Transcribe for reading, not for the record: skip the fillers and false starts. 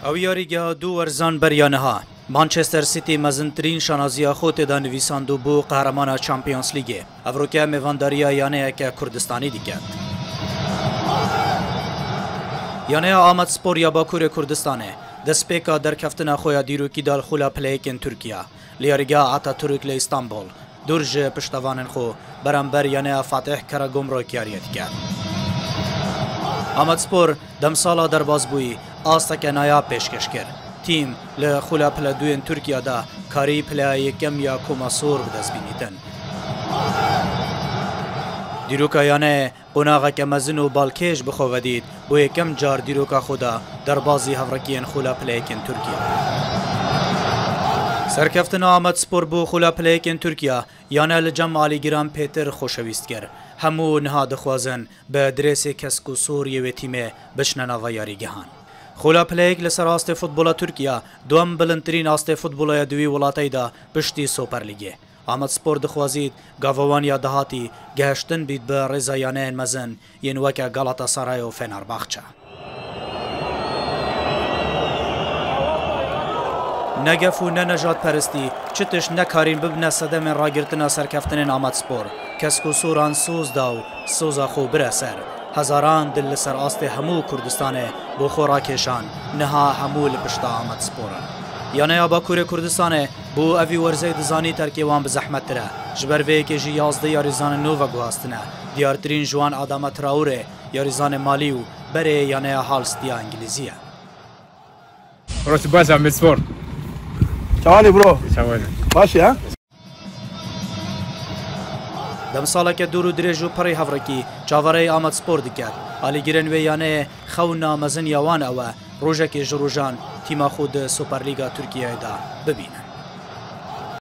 او یاریگه دو ورزان بریانه ها مانچستر سیتی مزنترین شانازی خود دا نویساندو بو قهرمان چمپیونز لیگ افروکه میوانداریا یانه که کردستانی دیگه یانه آمد سپور یا باکور کردستانه دسپیکا در کفتن خویا دیروکی دال خولا پلیکن ترکیه لیاریگه آتا ترک لی استانبول درج پشتوانن خو برانبر یانه فاتح کراگوم رو کیاریت کرد آمد سپور دم سالا در بازبوی آستا که نایا پیشکش کرد تیم لخولا پلا دوین ترکیه دا کاری پلا یکم یا کوماسور بدست بینیدن دیروکا یانه قناغا که مزن و بالکش بخوادید بو یکم جار دیروکا خدا در بازی هفرکین خولا پلیکن ترکیه سرکفتن آمد سپور بو خولا پلیکن ترکیه یانه لجم علی گرام پیتر خوشویست کرد همو نها دخوازن به درس کسکو سوریه و تیمه بشنن و یاریگهان خولا پلیک لسر آست فوتبولا ترکیه دوم بلندترین آست فوتبولا دوی ولاتای دا پشتی سوپر لیگه آمد سپور دخوازید گاوان یا دهاتی گهشتن بید به رضایانه مزن ین وکه گالاتا سرای و فنرباخچه نگف و ننجات پرستی چتش نکارین ببنه صدم راگرتنا سرکفتن آمد سپور کسکو سوران سوز داو سوزا خو برسر هزاران دل سر آست همو کردستانه بو خوراکشان نها همو لپشتا آمد سپورن یانه باکور کردستانه بو اوی ورزه دزانی ترکیوان به زحمت تره جبروه که جی 11 یاریزان نو و گوهستنه دیارترین جوان آدم تراوره یاریزان مالی و بره یانه هالستیا انگلیزیه روش باش آمد سپور چوانی برو چوانی باشی ها دم سالا که دورو دریجو پری هفرکی چاوره آمد سپور دیگر آلی گیرن و یانه خونا مزن یوان اوه روژه که جروجان تیما خود سوپرلیگا ترکیه دا ببینن